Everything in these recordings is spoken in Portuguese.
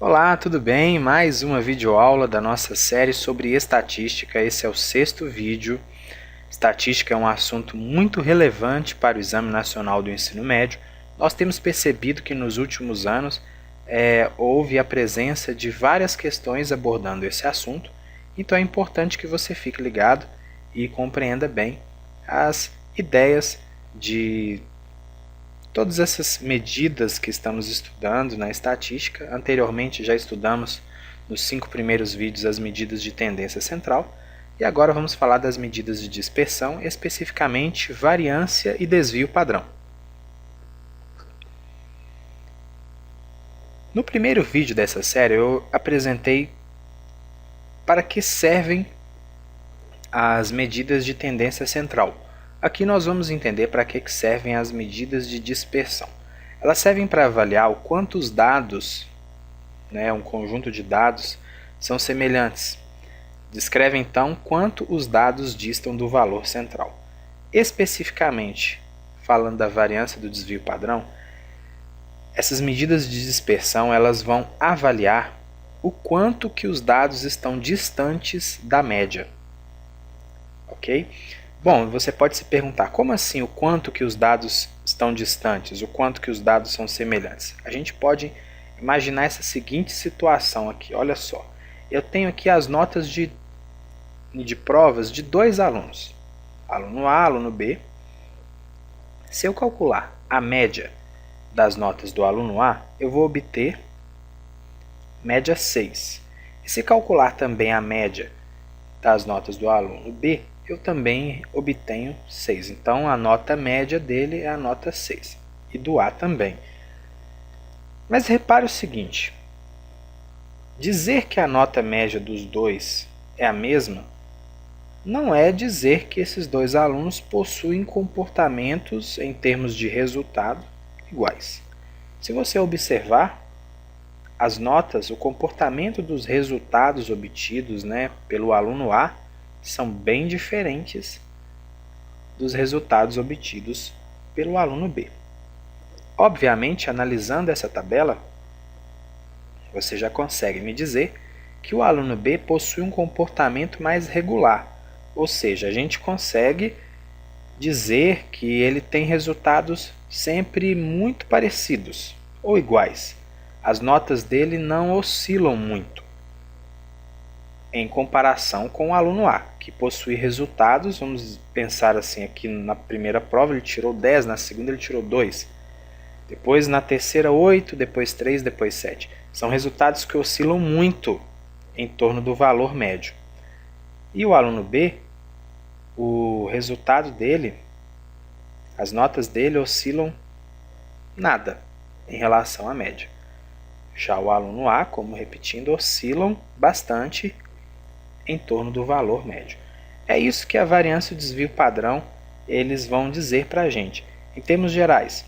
Olá, tudo bem? Mais uma videoaula da nossa série sobre estatística. Esse é o 6º vídeo. Estatística é um assunto muito relevante para o Exame Nacional do Ensino Médio. Nós temos percebido que nos últimos anos houve a presença de várias questões abordando esse assunto, então é importante que você fique ligado e compreenda bem as ideias de todas essas medidas que estamos estudando na estatística. Anteriormente já estudamos nos 5 primeiros vídeos as medidas de tendência central e agora vamos falar das medidas de dispersão, especificamente variância e desvio padrão. No primeiro vídeo dessa série eu apresentei para que servem as medidas de tendência central. Aqui nós vamos entender para que servem as medidas de dispersão. Elas servem para avaliar o quanto os dados, um conjunto de dados, são semelhantes. Descreve então quanto os dados distam do valor central. Especificamente, falando da variância do desvio padrão, essas medidas de dispersão elas vão avaliar o quanto que os dados estão distantes da média. Ok? Bom, você pode se perguntar, como assim o quanto que os dados estão distantes, o quanto que os dados são semelhantes? A gente pode imaginar essa seguinte situação aqui, olha só. Eu tenho aqui as notas de provas de 2 alunos, aluno A, aluno B. Se eu calcular a média das notas do aluno A, eu vou obter média 6. E se calcular também a média das notas do aluno B, eu também obtenho 6. Então, a nota média dele é a nota 6. E do A também. Mas repare o seguinte. Dizer que a nota média dos dois é a mesma, não é dizer que esses dois alunos possuem comportamentos em termos de resultado iguais. Se você observar as notas, o comportamento dos resultados obtidos pelo aluno A são bem diferentes dos resultados obtidos pelo aluno B. Obviamente, analisando essa tabela, você já consegue me dizer que o aluno B possui um comportamento mais regular, ou seja, a gente consegue dizer que ele tem resultados sempre muito parecidos ou iguais. As notas dele não oscilam muito em comparação com o aluno A, que possui resultados, vamos pensar assim, aqui na primeira prova ele tirou 10, na segunda ele tirou 2, depois na terceira 8, depois 3, depois 7. São resultados que oscilam muito em torno do valor médio. E o aluno B, o resultado dele, as notas dele oscilam nada em relação à média. Já o aluno A, como repetindo, oscilam bastante em torno do valor médio. É isso que a variância e o desvio padrão eles vão dizer para a gente. Em termos gerais,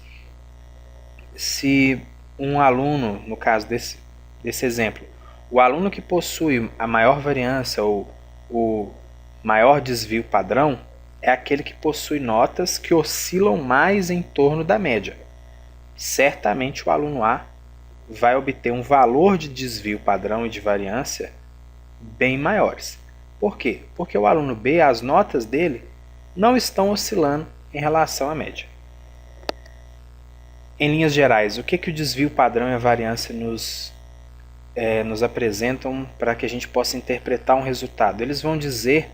se um aluno, no caso desse exemplo, o aluno que possui a maior variância ou o maior desvio padrão é aquele que possui notas que oscilam mais em torno da média. Certamente o aluno A vai obter um valor de desvio padrão e de variância bem maiores. Por quê? Porque o aluno B, as notas dele não estão oscilando em relação à média. Em linhas gerais, o que o desvio padrão e a variância nos apresentam para que a gente possa interpretar um resultado? Eles vão dizer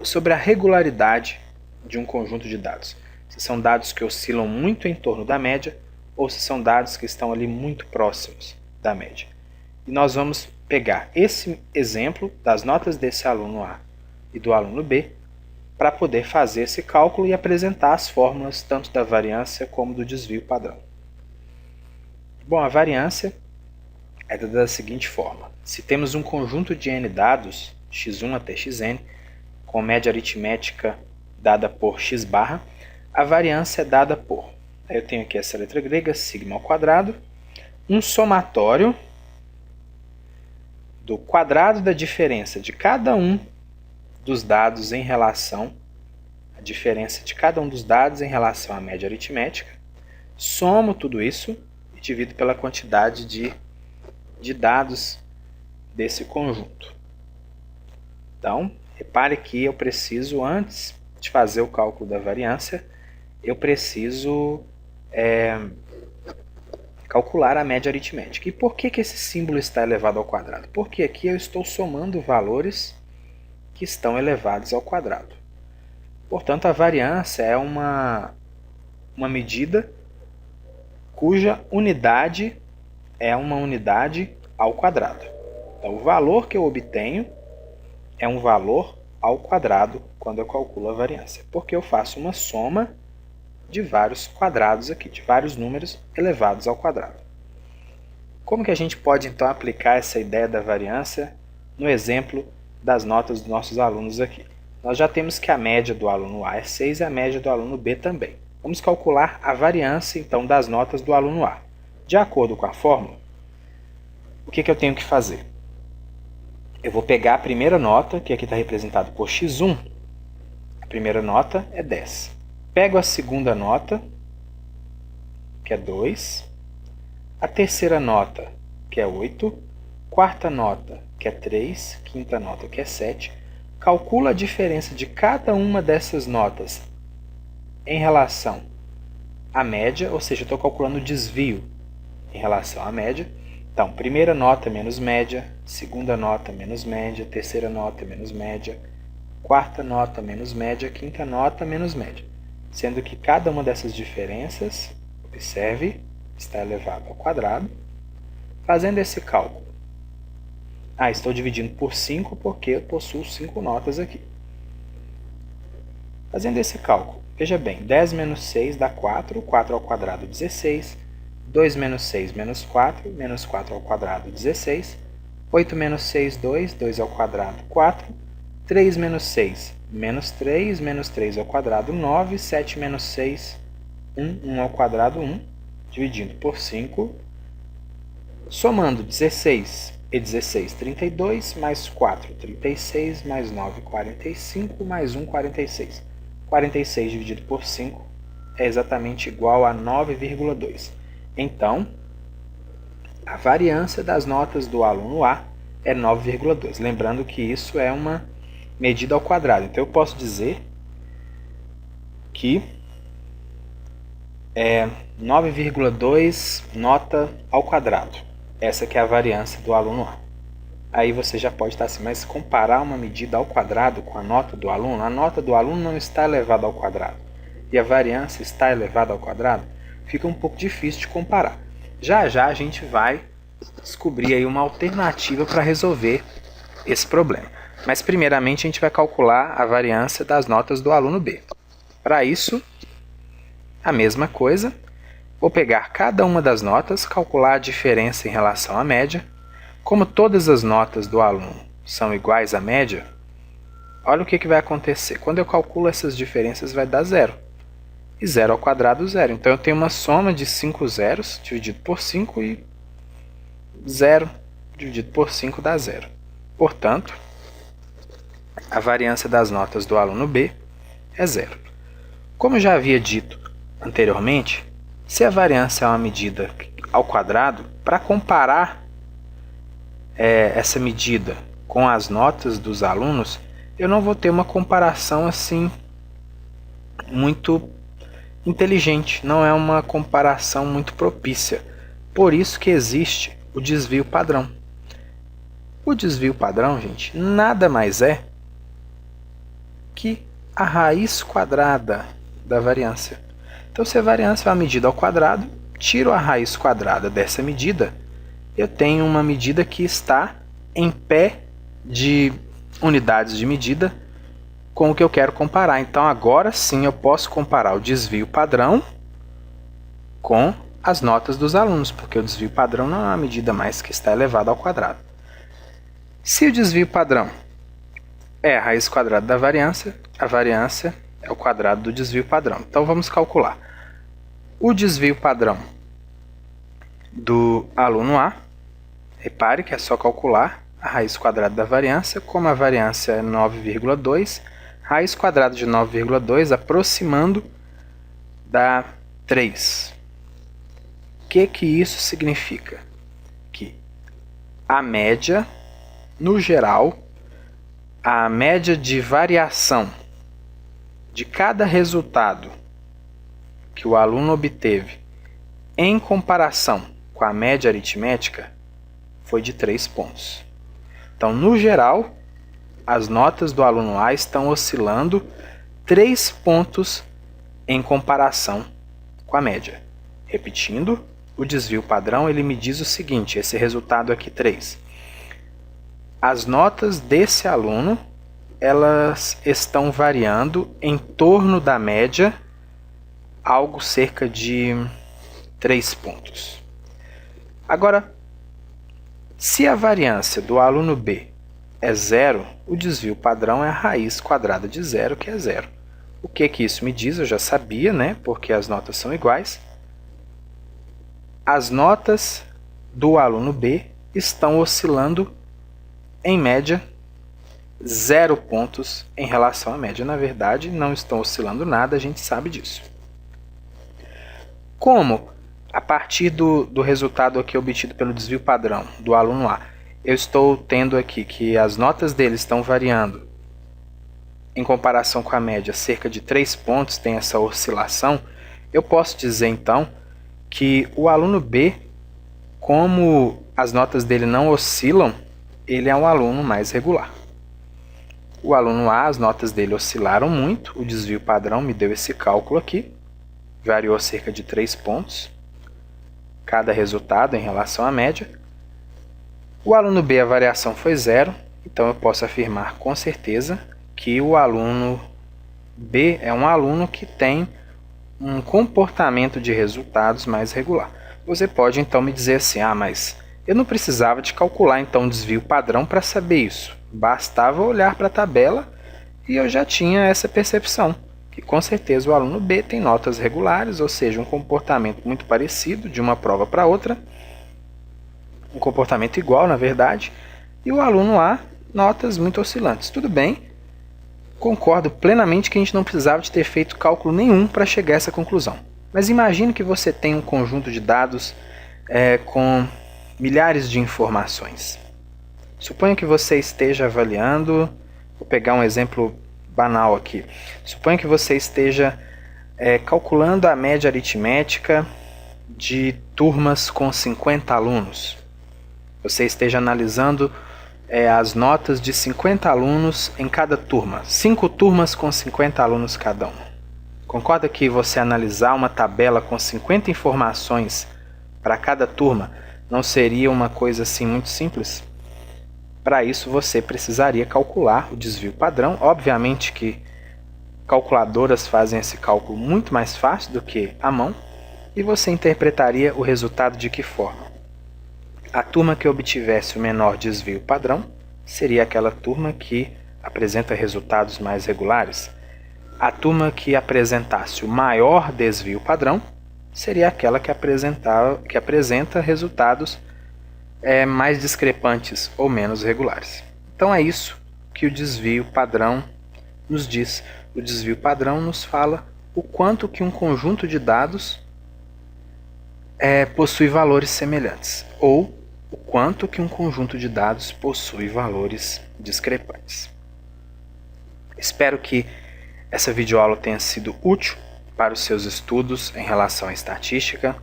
sobre a regularidade de um conjunto de dados. Se são dados que oscilam muito em torno da média ou se são dados que estão ali muito próximos da média. E nós vamos pegar esse exemplo das notas desse aluno A e do aluno B para poder fazer esse cálculo e apresentar as fórmulas tanto da variância como do desvio padrão. Bom, a variância é dada da seguinte forma. Se temos um conjunto de n dados, x1 até xn, com média aritmética dada por x barra, a variância é dada por, eu tenho aqui essa letra grega, sigma ao quadrado, um somatório do quadrado da diferença de cada um dos dados em relação a diferença de cada um dos dados em relação à média aritmética, somo tudo isso e divido pela quantidade de dados desse conjunto. Então, repare que eu preciso, antes de fazer o cálculo da variância, eu preciso calcular a média aritmética. E por que esse símbolo está elevado ao quadrado? Porque aqui eu estou somando valores que estão elevados ao quadrado. Portanto, a variância é uma medida cuja unidade é uma unidade ao quadrado. Então, o valor que eu obtenho é um valor ao quadrado quando eu calculo a variância, porque eu faço uma soma de vários quadrados aqui, de vários números elevados ao quadrado. Como que a gente pode então aplicar essa ideia da variância no exemplo das notas dos nossos alunos aqui? Nós já temos que a média do aluno A é 6 e a média do aluno B também. Vamos calcular a variância então das notas do aluno A. De acordo com a fórmula, o que eu tenho que fazer? Eu vou pegar a primeira nota, que aqui está representada por x1. A primeira nota é 10. Pego a segunda nota, que é 2. A terceira nota, que é 8. Quarta nota, que é 3. Quinta nota, que é 7. Calculo a diferença de cada uma dessas notas em relação à média, ou seja, eu estou calculando o desvio em relação à média. Então, primeira nota menos média, segunda nota menos média, terceira nota menos média, quarta nota menos média, quinta nota menos média. Sendo que cada uma dessas diferenças, observe, está elevado ao quadrado. Fazendo esse cálculo, estou dividindo por 5 porque eu possuo 5 notas aqui. Fazendo esse cálculo, veja bem, 10 menos 6 dá 4, 4 ao quadrado 16, 2 menos 6 menos 4 ao quadrado 16, 8 menos 6, 2, 2 ao quadrado 4, 3 menos 6 menos 3 ao quadrado 9, 7 menos 6, 1 ao quadrado 1, dividindo por 5, somando 16 e 16, 32, mais 4, 36, mais 9, 45, mais 1, 46. 46 dividido por 5 é exatamente igual a 9,2. Então, a variância das notas do aluno A é 9,2. Lembrando que isso é uma medida ao quadrado. Então, eu posso dizer que é 9,2 nota ao quadrado. Essa que é a variância do aluno A. Aí você já pode estar assim, mas comparar uma medida ao quadrado com a nota do aluno, a nota do aluno não está elevada ao quadrado e a variância está elevada ao quadrado, fica um pouco difícil de comparar. Já já a gente vai descobrir aí uma alternativa para resolver esse problema. Mas primeiramente a gente vai calcular a variância das notas do aluno B. Para isso, a mesma coisa, vou pegar cada uma das notas, calcular a diferença em relação à média. Como todas as notas do aluno são iguais à média, olha o que vai acontecer. Quando eu calculo essas diferenças, vai dar 0. E 0 ao quadrado, 0. Então, eu tenho uma soma de 5 zeros dividido por 5 e 0 dividido por 5 dá 0. Portanto, a variância das notas do aluno B é 0. Como eu já havia dito anteriormente, se a variância é uma medida ao quadrado, para comparar essa medida com as notas dos alunos, eu não vou ter uma comparação assim muito inteligente, não é uma comparação muito propícia. Por isso que existe o desvio padrão. O desvio padrão, gente, nada mais é que a raiz quadrada da variância. Então, se a variância é uma medida ao quadrado, tiro a raiz quadrada dessa medida, eu tenho uma medida que está em pé de unidades de medida com o que eu quero comparar. Então, agora sim eu posso comparar o desvio padrão com as notas dos alunos, porque o desvio padrão não é uma medida mais que está elevada ao quadrado. Se o desvio padrão é a raiz quadrada da variância, a variância é o quadrado do desvio padrão. Então, vamos calcular. O desvio padrão do aluno A, repare que é só calcular a raiz quadrada da variância. Como a variância é 9,2, raiz quadrada de 9,2 aproximando dá 3. O que isso significa? Que a média, no geral, a média de variação de cada resultado que o aluno obteve em comparação com a média aritmética foi de 3 pontos. Então, no geral, as notas do aluno A estão oscilando 3 pontos em comparação com a média. Repetindo, o desvio padrão ele me diz o seguinte, esse resultado aqui 3. As notas desse aluno elas estão variando em torno da média, algo cerca de 3 pontos. Agora, se a variância do aluno B é 0, o desvio padrão é a raiz quadrada de 0, que é 0. O que isso me diz? Eu já sabia, né? Porque as notas são iguais. As notas do aluno B estão oscilando, em média, 0 pontos em relação à média. Na verdade, não estão oscilando nada, a gente sabe disso. Como, a partir do resultado aqui obtido pelo desvio padrão do aluno A, eu estou tendo aqui que as notas dele estão variando em comparação com a média cerca de 3 pontos, tem essa oscilação, eu posso dizer então que o aluno B, como as notas dele não oscilam, ele é um aluno mais regular. O aluno A, as notas dele oscilaram muito, o desvio padrão me deu esse cálculo aqui, variou cerca de 3 pontos, cada resultado em relação à média. O aluno B, a variação foi 0, então eu posso afirmar com certeza que o aluno B é um aluno que tem um comportamento de resultados mais regular. Você pode então me dizer assim, mas eu não precisava de calcular então o desvio padrão para saber isso. Bastava olhar para a tabela e eu já tinha essa percepção, que com certeza o aluno B tem notas regulares, ou seja, um comportamento muito parecido de uma prova para outra, um comportamento igual, na verdade, e o aluno A, notas muito oscilantes. Tudo bem, concordo plenamente que a gente não precisava de ter feito cálculo nenhum para chegar a essa conclusão. Mas imagine que você tem um conjunto de dados com milhares de informações. Suponha que você esteja avaliando, vou pegar um exemplo banal aqui. Suponha que você esteja calculando a média aritmética de turmas com 50 alunos. Você esteja analisando as notas de 50 alunos em cada turma. 5 turmas com 50 alunos cada uma. Concorda que você analisar uma tabela com 50 informações para cada turma não seria uma coisa assim muito simples? Para isso você precisaria calcular o desvio padrão. Obviamente que calculadoras fazem esse cálculo muito mais fácil do que à mão. E você interpretaria o resultado de que forma? A turma que obtivesse o menor desvio padrão seria aquela turma que apresenta resultados mais regulares. A turma que apresentasse o maior desvio padrão seria aquela que apresenta resultados mais discrepantes ou menos regulares. Então é isso que o desvio padrão nos diz. O desvio padrão nos fala o quanto que um conjunto de dados possui valores semelhantes, ou o quanto que um conjunto de dados possui valores discrepantes. Espero que essa videoaula tenha sido útil para os seus estudos em relação à estatística.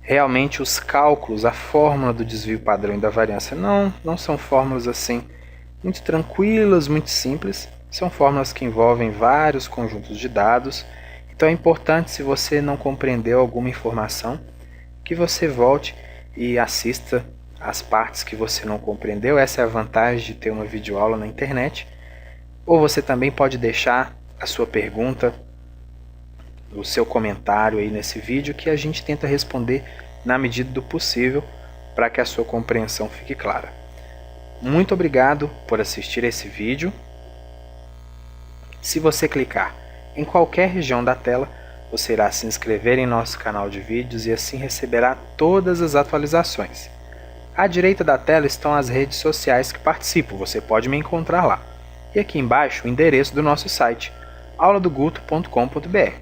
Realmente os cálculos, a fórmula do desvio padrão e da variância não são fórmulas assim muito tranquilas, muito simples. São fórmulas que envolvem vários conjuntos de dados. Então é importante, se você não compreendeu alguma informação, que você volte e assista as partes que você não compreendeu. Essa é a vantagem de ter uma videoaula na internet. Ou você também pode deixar a sua pergunta, o seu comentário aí nesse vídeo, que a gente tenta responder na medida do possível para que a sua compreensão fique clara. Muito obrigado por assistir esse vídeo. Se você clicar em qualquer região da tela, você irá se inscrever em nosso canal de vídeos e assim receberá todas as atualizações. À direita da tela estão as redes sociais que participo, você pode me encontrar lá. E aqui embaixo o endereço do nosso site, auladoguto.com.br.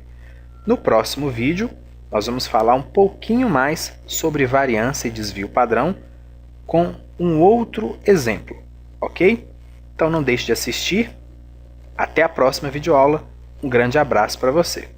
No próximo vídeo, nós vamos falar um pouquinho mais sobre variância e desvio padrão com um outro exemplo, ok? Então não deixe de assistir. Até a próxima videoaula. Um grande abraço para você.